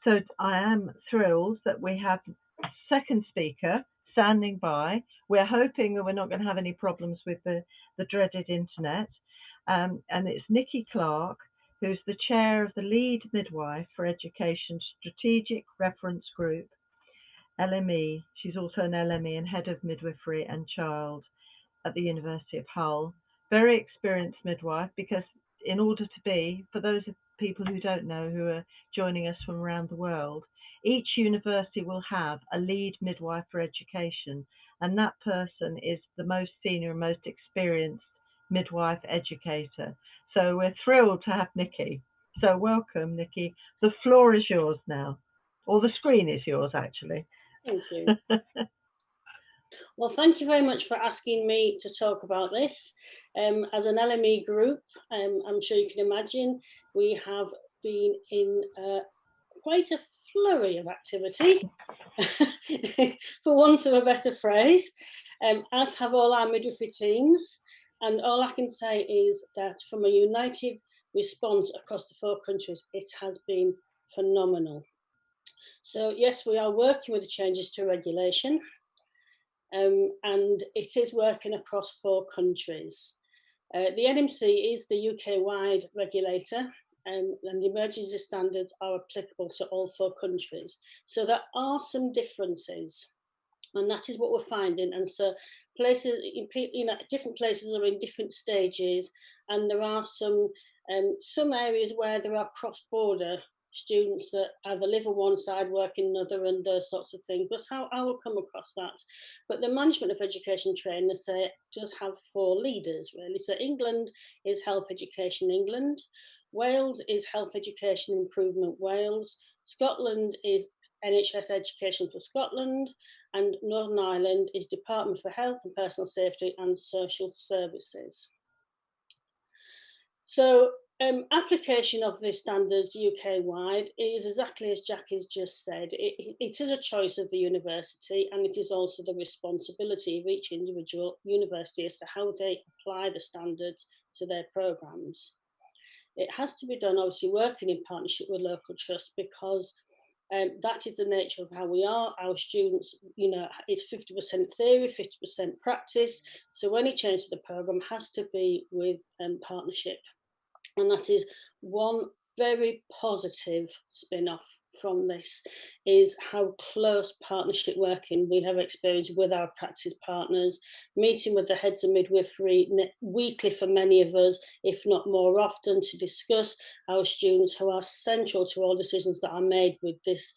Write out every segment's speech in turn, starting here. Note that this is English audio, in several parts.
So I am thrilled that we have a second speaker standing by. We're hoping that we're not going to have any problems with the dreaded internet. And it's Nicky Clark, who's the chair of the Lead Midwife for Education Strategic Reference Group, LME. She's also an LME and head of midwifery and child at the University of Hull. Very experienced midwife, because in order to be, for those people who don't know, who are joining us from around the world, each university will have a lead midwife for education, and that person is the most senior and most experienced midwife educator. So we're thrilled to have Nicky. So welcome, Nicky. The floor is yours now, or the screen is yours, actually. Thank you. Well, thank you very much for asking me to talk about this. As an LME group, I'm sure you can imagine, we have been in quite a flurry of activity, for want of a better phrase, as have all our midwifery teams. And all I can say is that from a united response across the 4 countries, it has been phenomenal. So yes, we are working with the changes to regulation. And it is working across 4 countries. The NMC is the UK-wide regulator, and the emergency standards are applicable to all 4 countries. So there are some differences, and that is what we're finding. And so places, different places are in different stages, and there are some areas where there are cross-border students that either live on one side, work in another, and those sorts of things. But I will come across that. But the management of education trainers does have 4 leaders, really. So England is Health Education England, Wales is Health Education Improvement Wales, Scotland is NHS Education for Scotland, and Northern Ireland is Department for Health and Personal Safety and Social Services. So application of the standards UK-wide is exactly as Jacqui's just said. It is a choice of the university, and it is also the responsibility of each individual university as to how they apply the standards to their programmes. It has to be done, obviously, working in partnership with local trusts, because that is the nature of how we are. Our students, it's 50% theory, 50% practice. So any change to the programme has to be with partnership. And that is one very positive spin-off from this, is how close partnership working we have experienced with our practice partners, meeting with the heads of midwifery weekly for many of us, if not more often, to discuss our students who are central to all decisions that are made with this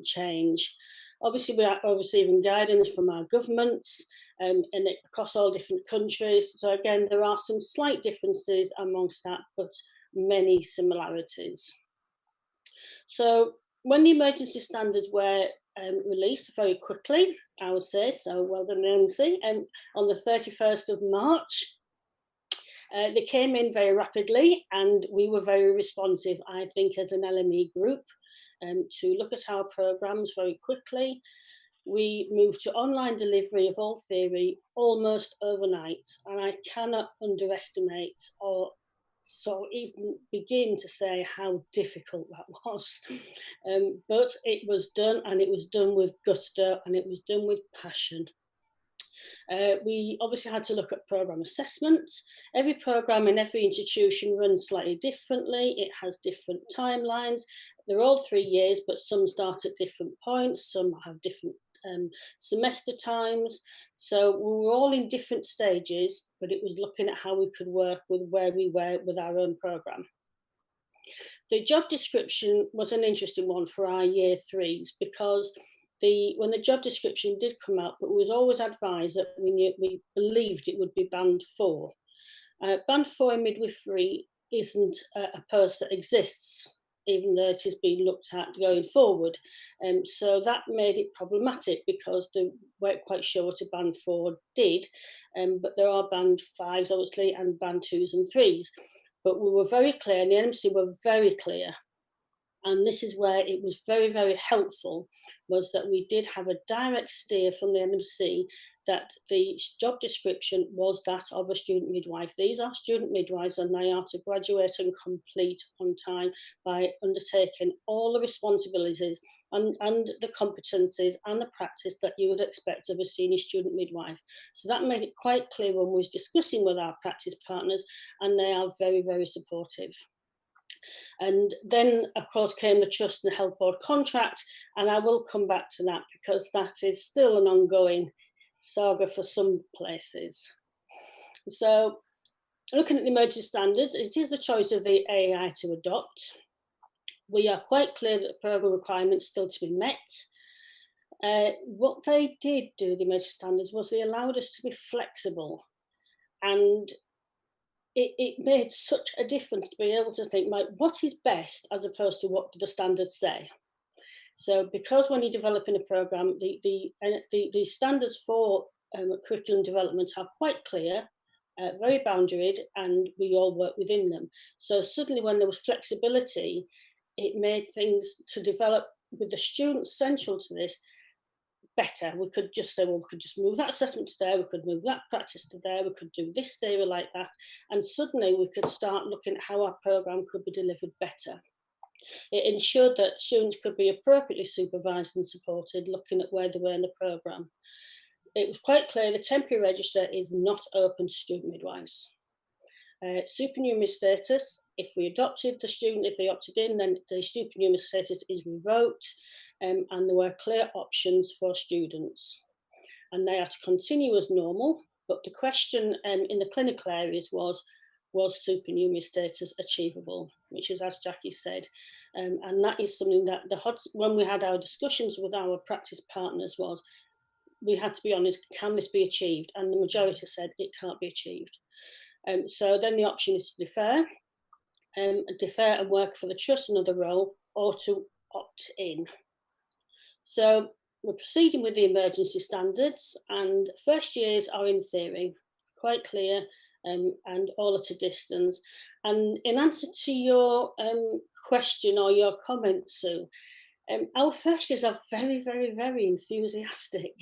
change. Obviously, we are receiving guidance from our governments, and across all different countries. So again, there are some slight differences amongst that, but many similarities. So when the emergency standards were released very quickly, I would say, so well done, Nancy, on the 31st of March, they came in very rapidly, and we were very responsive, I think, as an LME group, to look at our programmes very quickly. We moved to online delivery of all theory almost overnight, and I cannot underestimate or even begin to say how difficult that was. But it was done, and it was done with gusto, and it was done with passion. We obviously had to look at programme assessments. Every programme in every institution runs slightly differently. It has different timelines. They're all 3 years, but some start at different points. Some have different semester times. So we were all in different stages, but it was looking at how we could work with where we were with our own programme. The job description was an interesting one for our year 3s, because when the job description did come out, but it was always advised that we believed it would be band 4. Band 4 in midwifery isn't a post that exists, even though it is being looked at going forward. So that made it problematic, because they weren't quite sure what a band 4 did, but there are band 5s, obviously, and band 2s and 3s. But we were very clear, and the NMC were very clear, And this is where it was very, very helpful, was that we did have a direct steer from the NMC that the job description was that of a student midwife. These are student midwives, and they are to graduate and complete on time by undertaking all the responsibilities and the competencies and the practice that you would expect of a senior student midwife. So that made it quite clear when we was discussing with our practice partners, and they are very, very supportive. And then, of course, came the Trust and Health Board contract, and I will come back to that because that is still an ongoing saga for some places. So, looking at the emergency standards, it is the choice of the AAI to adopt. We are quite clear that the programme requirements still to be met. What they did do, the emergency standards, was they allowed us to be flexible, and it made such a difference to be able to think, like, what is best as opposed to what do the standards say. So because when you're developing a programme, the standards for curriculum development are quite clear, very boundaried, and we all work within them. So suddenly when there was flexibility, it made things to develop with the students central to this better. We could just say, well, we could just move that assessment to there, we could move that practice to there, we could do this theory like that, and suddenly we could start looking at how our programme could be delivered better. It ensured that students could be appropriately supervised and supported, looking at where they were in the programme. It was quite clear the temporary register is not open to student midwives. Supernumerary status, if we adopted the student, if they opted in, then the supernumerary status is revoked, and there were clear options for students. And they are to continue as normal, but the question in the clinical areas was supernumerary status achievable, which is, as Jacqui said, and that is something that when we had our discussions with our practice partners was, we had to be honest, can this be achieved? And the majority said it can't be achieved. So then the option is to defer and work for the trust another role, or to opt in. So we're proceeding with the emergency standards, and first years are in theory quite clear, and all at a distance. And in answer to your question or your comment, Sue, our first years are very, very, very enthusiastic.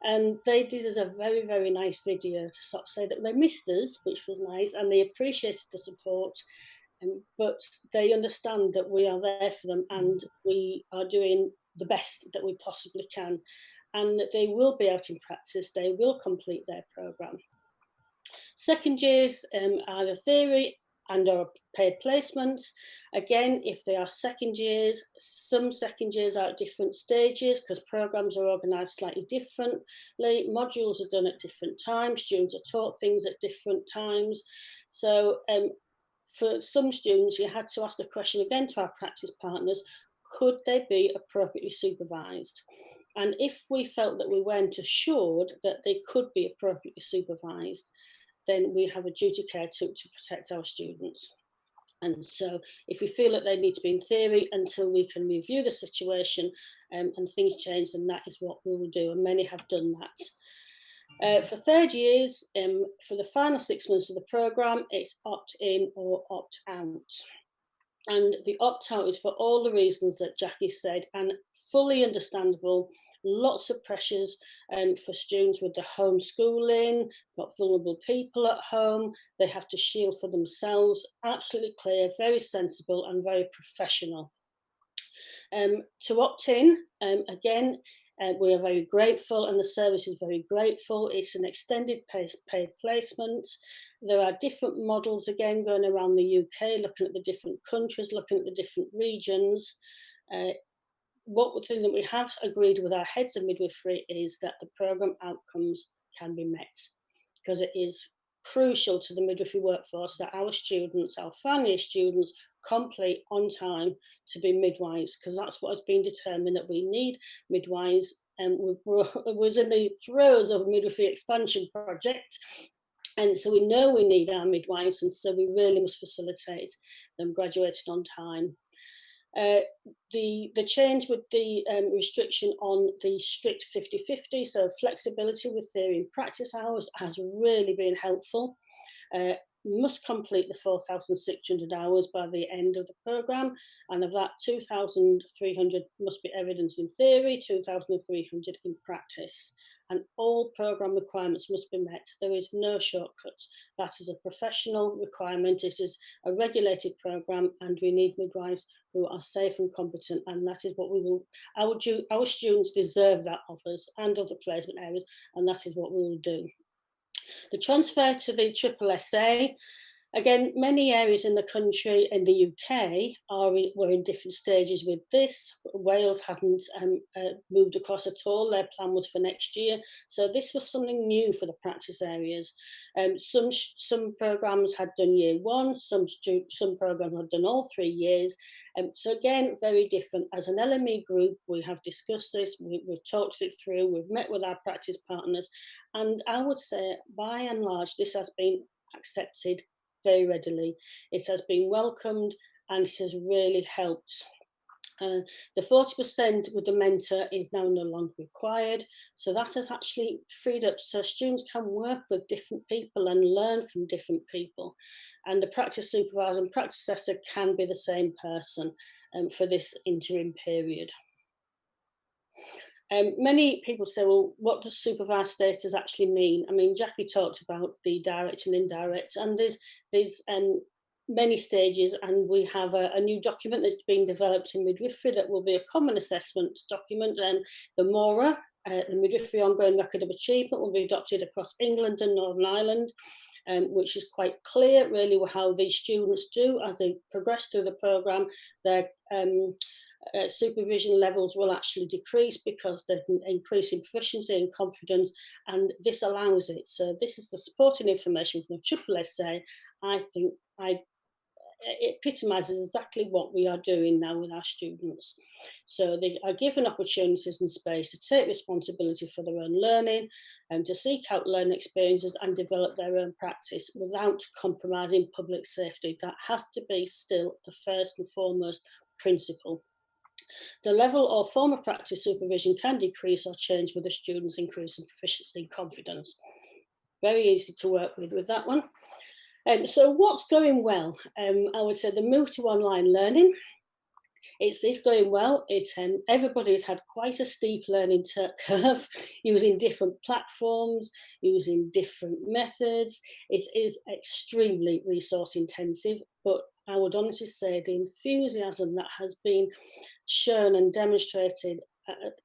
And they did us a very, very nice video to sort of say that they missed us, which was nice, and they appreciated the support. But they understand that we are there for them, and we are doing the best that we possibly can, and that they will be out in practice, they will complete their programme. Second years are the theory and or paid placements. Again, if they are second years, some second years are at different stages because programmes are organised slightly differently. Modules are done at different times. Students are taught things at different times. So for some students, you had to ask the question again to our practice partners, could they be appropriately supervised? And if we felt that we weren't assured that they could be appropriately supervised, then we have a duty of care to protect our students. And so if we feel that they need to be in theory until we can review the situation and things change, then that is what we will do. And many have done that. For third years, for the final 6 months of the programme, it's opt-in or opt-out. And the opt-out is for all the reasons that Jacqui said, and fully understandable. Lots of pressures for students with the homeschooling, got vulnerable people at home, they have to shield for themselves. Absolutely clear, very sensible and very professional. To opt in, again, we are very grateful, and the service is very grateful. It's an extended paid placement. There are different models, again, going around the UK, looking at the different countries, looking at the different regions. One thing that we have agreed with our heads of midwifery is that the programme outcomes can be met, because it is crucial to the midwifery workforce that our students, our final year students, complete on time to be midwives, because that's what has been determined, that we need midwives. And we was in the throes of a midwifery expansion project, and so we know we need our midwives, and so we really must facilitate them graduating on time. The change with the restriction on the strict 50-50, so flexibility with theory and practice hours, has really been helpful. must complete the 4,600 hours by the end of the programme, and of that 2,300 must be evidence in theory, 2,300 in practice. And all programme requirements must be met. There is no shortcuts. That is a professional requirement. It is a regulated programme, and we need midwives who are safe and competent, and that is what we will, our students deserve that of us and other placement areas, and that is what we will do. The transfer to the Triple SA, again, many areas in the country, in the UK, were in different stages with this. Wales hadn't moved across at all. Their plan was for next year. So this was something new for the practice areas. Some programmes had done year one, some programmes had done all 3 years. So again, very different. As an LME group, we have discussed this, we've talked it through, we've met with our practice partners, and I would say, by and large, this has been accepted very readily. It has been welcomed, and it has really helped. The 40% with the mentor is now no longer required. So that has actually freed up so students can work with different people and learn from different people. And the practice supervisor and practice assessor can be the same person for this interim period. Many people say, well, what does supervised status actually mean? I mean, Jacqui talked about the direct and indirect, and there's many stages, and we have a new document that's being developed in midwifery that will be a common assessment document, and the MORA, the Midwifery Ongoing Record of Achievement, will be adopted across England and Northern Ireland, which is quite clear really how these students do as they progress through the programme. Their supervision levels will actually decrease because they're increasing proficiency and confidence, and this allows it. So this is the supporting information from the Triple SA. I think it epitomises exactly what we are doing now with our students. So they are given opportunities and space to take responsibility for their own learning and to seek out learning experiences and develop their own practice without compromising public safety. That has to be still the first and foremost principle. The level of formal practice supervision can decrease or change with the students' increasing proficiency and confidence. Very easy to work with that one. So what's going well? I would say the move to online learning. It's going well. Everybody's had quite a steep learning curve, using different platforms, using different methods. It is extremely resource intensive, but I would honestly say the enthusiasm that has been shown and demonstrated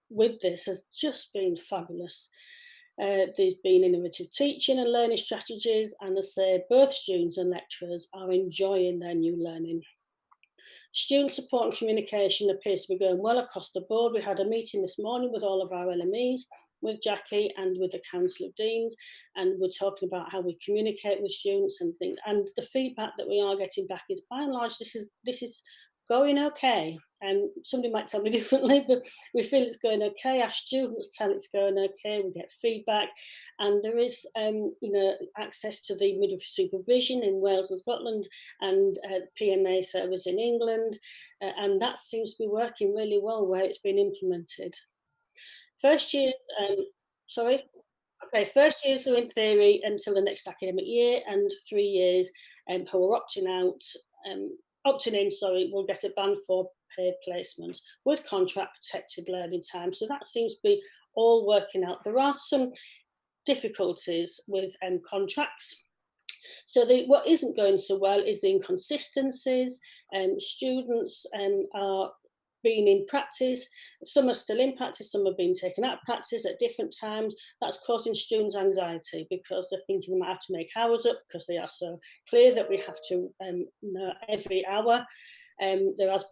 with this has just been fabulous. There's been innovative teaching and learning strategies, and as I say, both students and lecturers are enjoying their new learning. Student support and communication appears to be going well across the board. We had a meeting this morning with all of our LMEs, with Jacqui and with the Council of Deans, and we're talking about how we communicate with students and things. And the feedback that we are getting back is, by and large, this is going okay. And somebody might tell me differently, but we feel it's going okay. Our students tell it's going okay. We get feedback, and there is, access to the midwifery supervision in Wales and Scotland, and PMA service in England, and that seems to be working really well where it's been implemented. First years, first years are in theory until the next academic year, and 3 years who are opting in, will get a band 4 paid placement with contract protected learning time. So that seems to be all working out. There are some difficulties with contracts. So what isn't going so well is the inconsistencies. Students are being in practice. Some are still in practice, some have been taken out of practice at different times. That's causing students anxiety because they're thinking they might have to make hours up because they are so clear that we have to know every hour. There has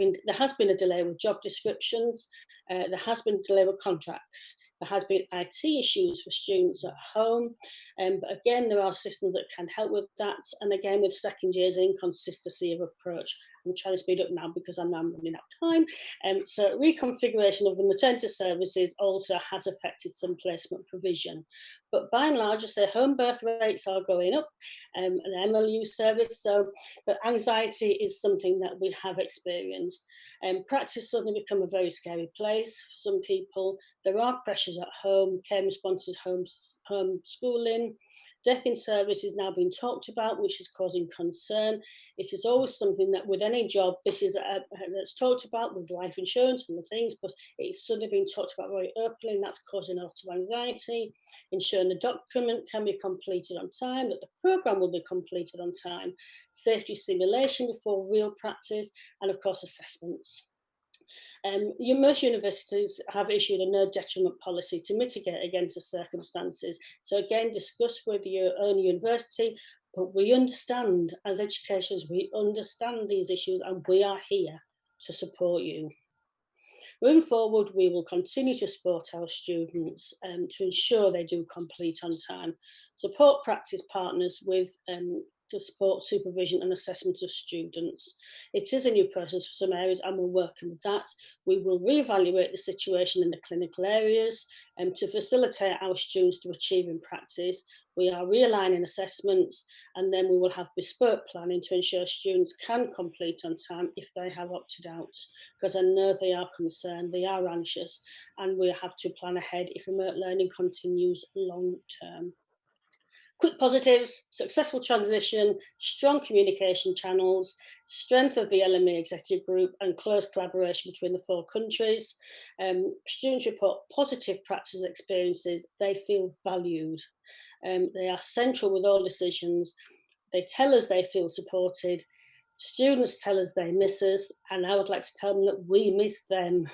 been a delay with job descriptions. There has been a delay with contracts. There has been IT issues for students at home. But again, there are systems that can help with that. And again, with second years, inconsistency of approach. I'm trying to speed up now because I'm now running out of time. So reconfiguration of the maternity services also has affected some placement provision. But by and large, I say home birth rates are going up, an MLU service. But anxiety is something that we have experienced. Practice suddenly become a very scary place for some people. There are pressures at home, care responses, home schooling. Death in service is now being talked about, which is causing concern. It is always something that with any job, this is that's talked about with life insurance and the things, but it's suddenly being talked about very openly, and that's causing a lot of anxiety. Ensuring the document can be completed on time, that the programme will be completed on time, safety simulation before real practice, and of course assessments. Most universities have issued a no detriment policy to mitigate against the circumstances. So again, discuss with your own university, but we understand, as educators, we understand these issues and we are here to support you. Moving forward, we will continue to support our students to ensure they do complete on time, support practice partners with to support supervision and assessment of students. It is a new process for some areas and we're working with that. We will reevaluate the situation in the clinical areas to facilitate our students to achieve in practice. We are realigning assessments, and then we will have bespoke planning to ensure students can complete on time if they have opted out, because I know they are concerned, they are anxious, and we have to plan ahead if remote learning continues long term. Quick positives: successful transition, strong communication channels, strength of the LME executive group, and close collaboration between the 4 countries. Students report positive practice experiences. They feel valued. They are central with all decisions. They tell us they feel supported. Students tell us they miss us, and I would like to tell them that we miss them.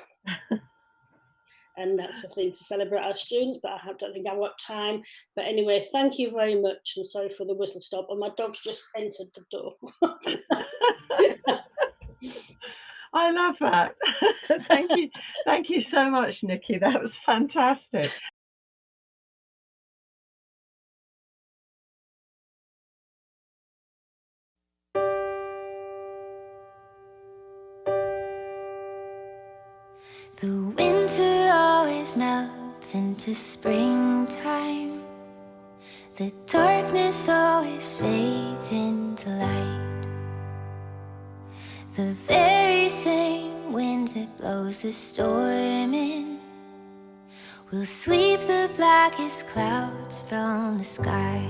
And that's the thing to celebrate our students, but I don't think I've got time. But anyway, thank you very much, and sorry for the whistle stop. And my dog's just entered the door. I love that. Thank you so much, Nicky. That was fantastic. The winter always melts into springtime. The darkness always fades into light. The very same wind that blows the storm in will sweep the blackest clouds from the sky.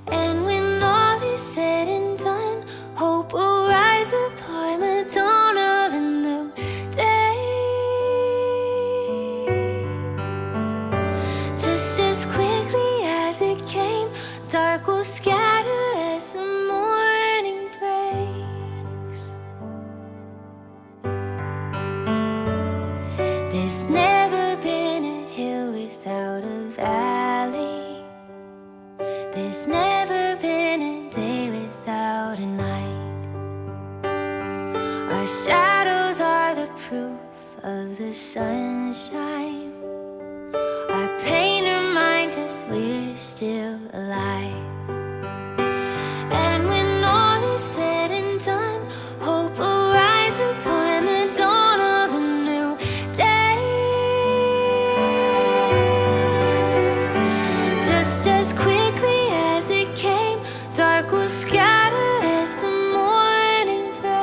And when all is said and done, hope will rise upon the dawn of a new day. Just as quickly as it came, dark will scatter as the morning breaks. There's never been a hill without a valley. There's never been a day without a night. Our shadows are the proof of the sunshine. Our pain reminds us we're still alive. And when all is said and done, hope will rise upon the dawn of a new day. Just as quickly as it came, dark will scatter as the morning breaks.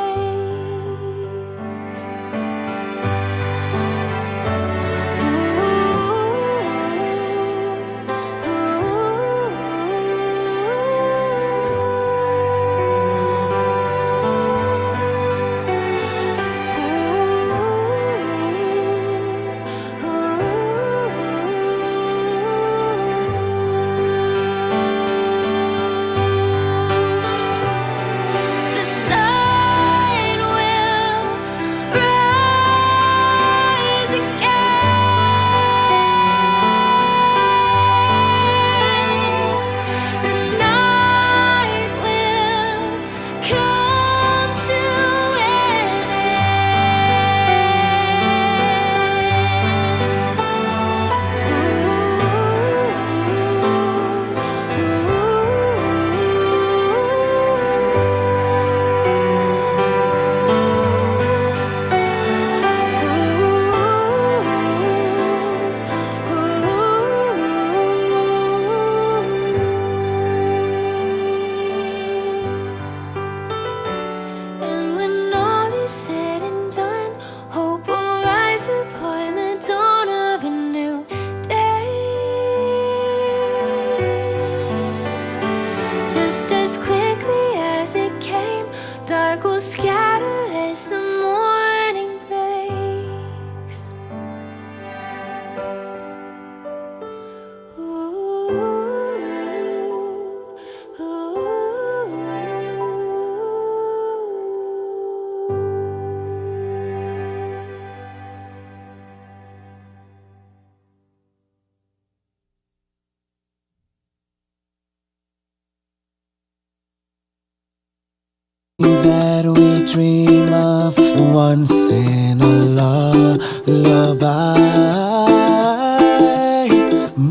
things that we dream of once in a lullaby.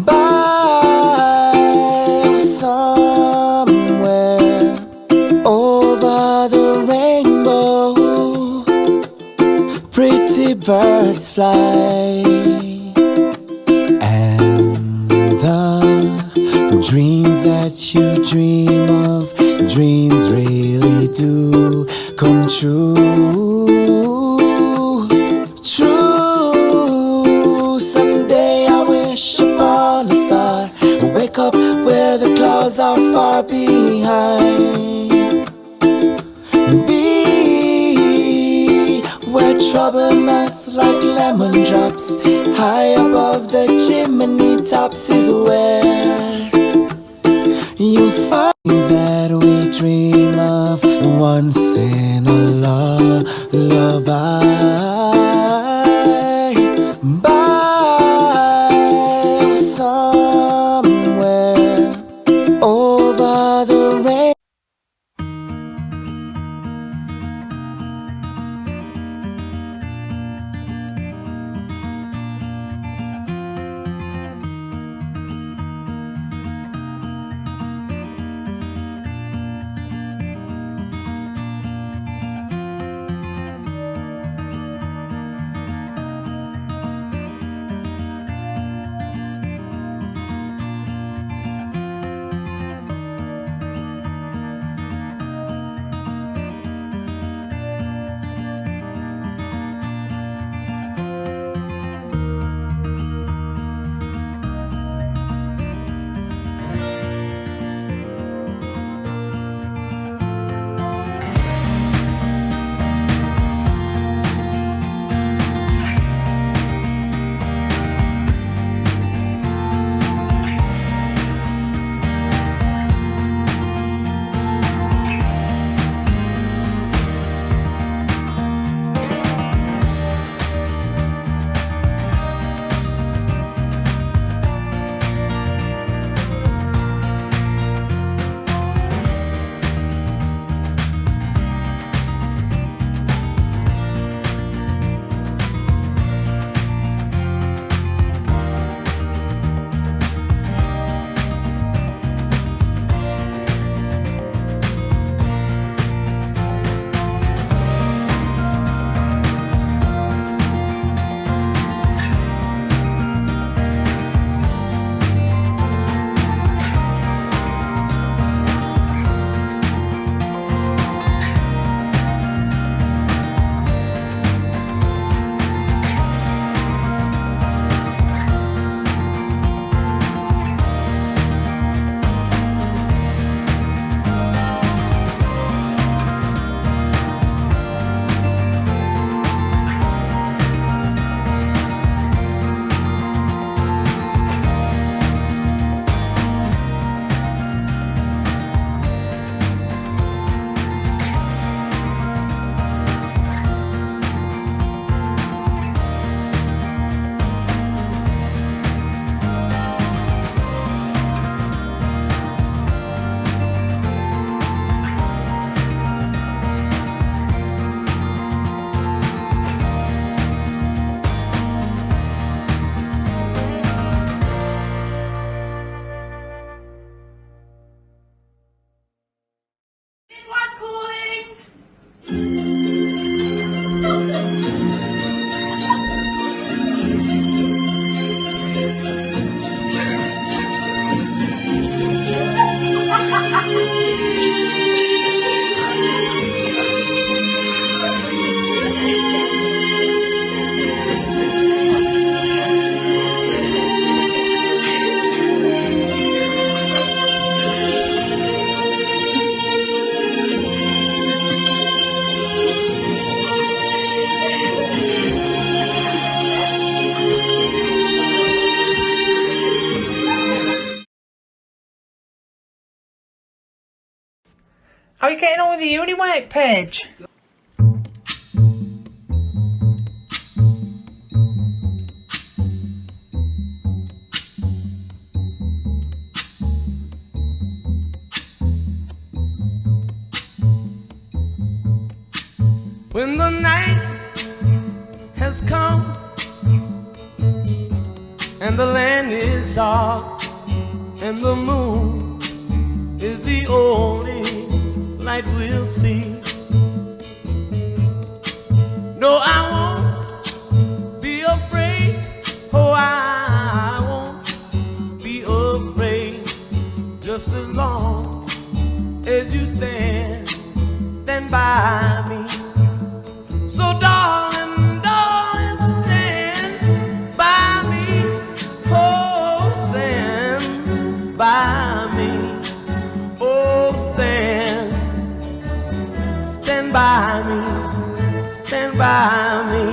By somewhere over the rainbow, pretty birds fly, and the dreams that you dream of, dreams really do come true. True, someday I wish upon a star, wake up where the clouds are far behind, be where trouble melts like lemon drops, high above the chimney tops is where you find things that we dream of once in a lullaby. By somewhere over the rain. How are you getting on with the uni work, Paige? has come, and the land is dark, and the moon is the only light we'll see. No, I won't be afraid. Oh, I won't be afraid. Just as long as you stand by me. So darling, darling, stand by me. Oh, stand by me. Oh, stand by me. Stand by me.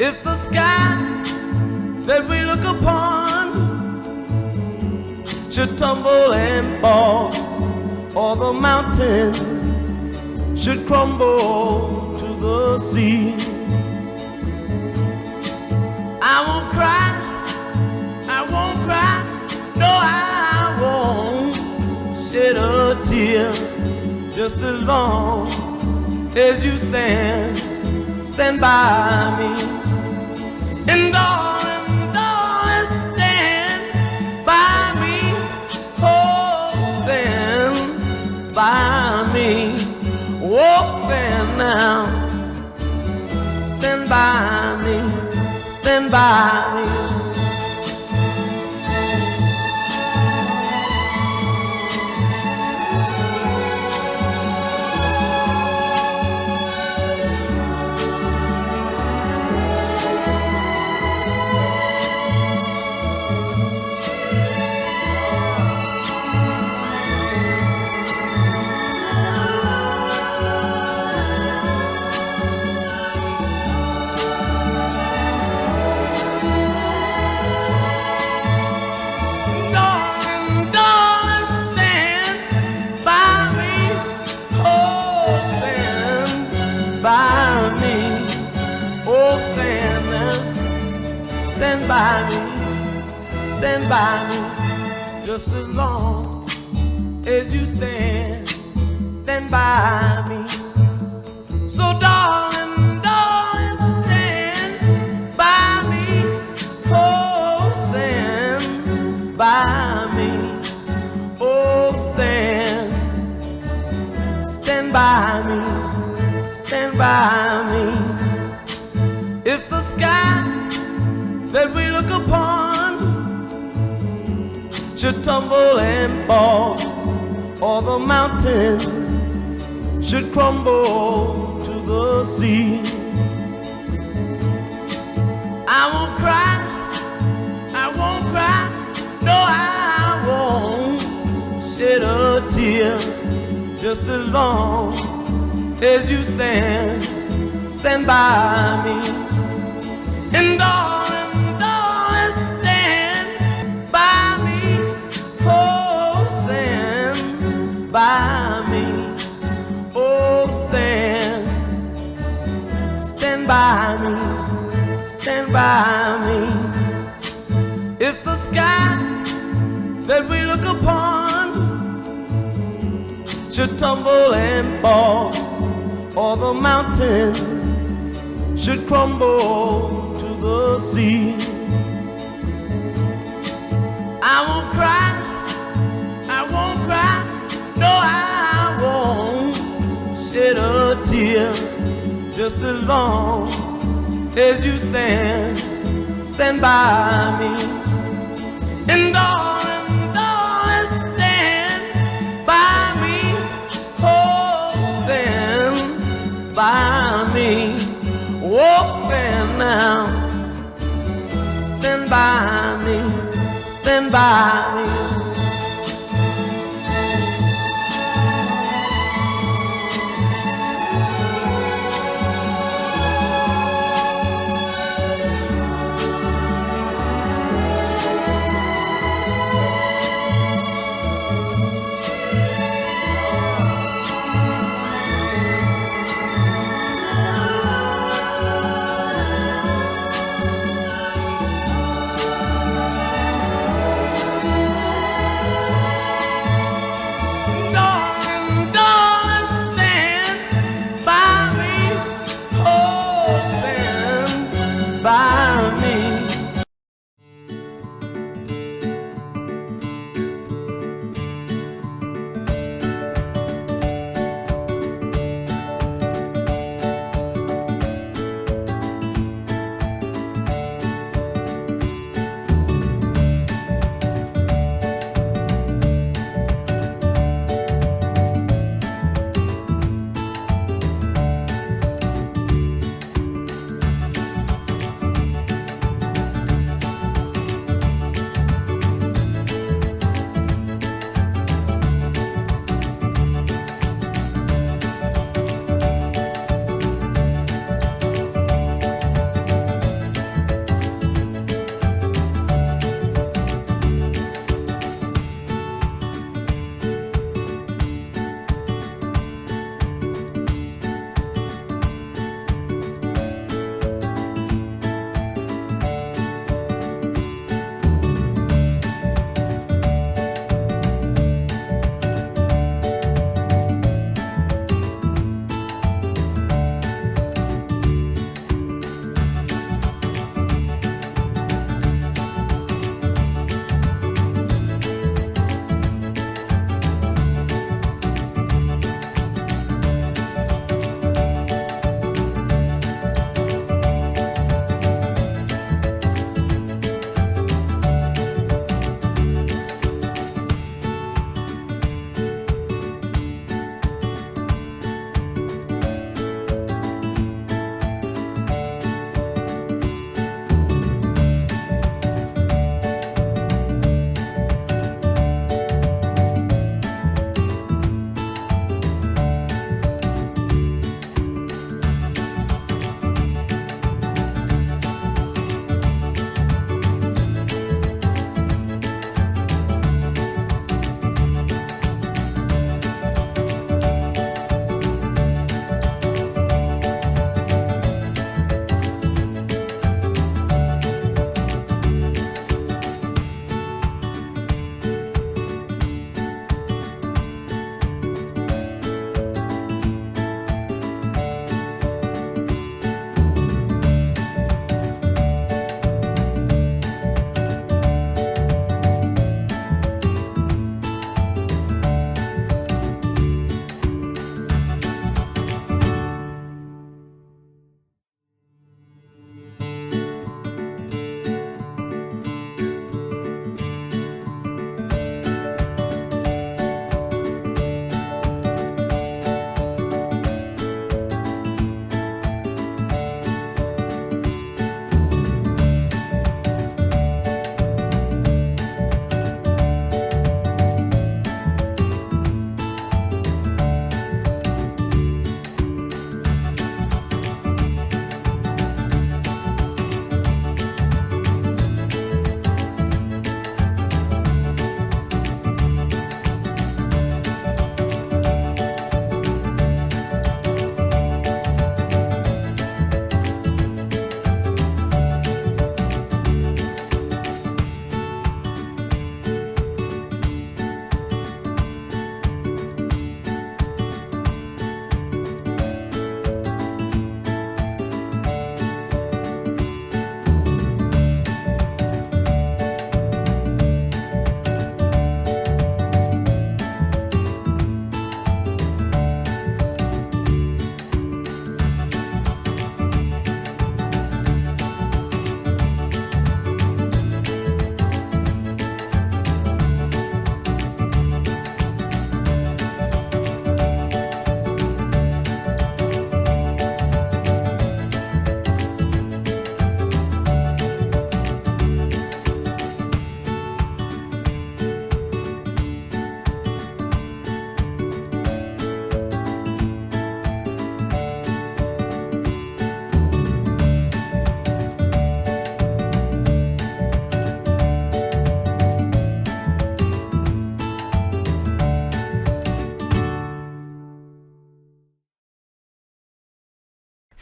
If the sky that we look upon should tumble and fall, or the mountain should crumble to the sea, I won't cry, I won't cry, no, I won't shed a tear. Just as long as you stand by me. And darling, darling, stand by me. Oh, stand by me. Oh, stand now. Stand by me. Stand by me. Stand by me, stand by me, just as long as you stand by me. So darling, darling, stand by me, oh, stand by me, oh, stand by me, stand by me. If the sky that we look upon should tumble and fall, or the mountain should crumble to the sea, I won't cry, I won't cry, no, I won't shed a tear. Just as long as you stand by me. And darling, darling, stand by me. Oh, stand by me. Oh, stand by me. Stand by me. If the sky that we look upon should tumble and fall, or the mountain should crumble to the sea, I won't cry, I won't cry, no, I won't shed a tear. Just as long as you stand by me. And darling, darling, stand by me. Oh, stand by me. Oh, stand now. Stand by me. Stand by me.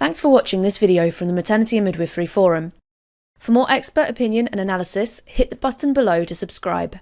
Thanks for watching this video from the Maternity and Midwifery Forum. For more expert opinion and analysis, hit the button below to subscribe.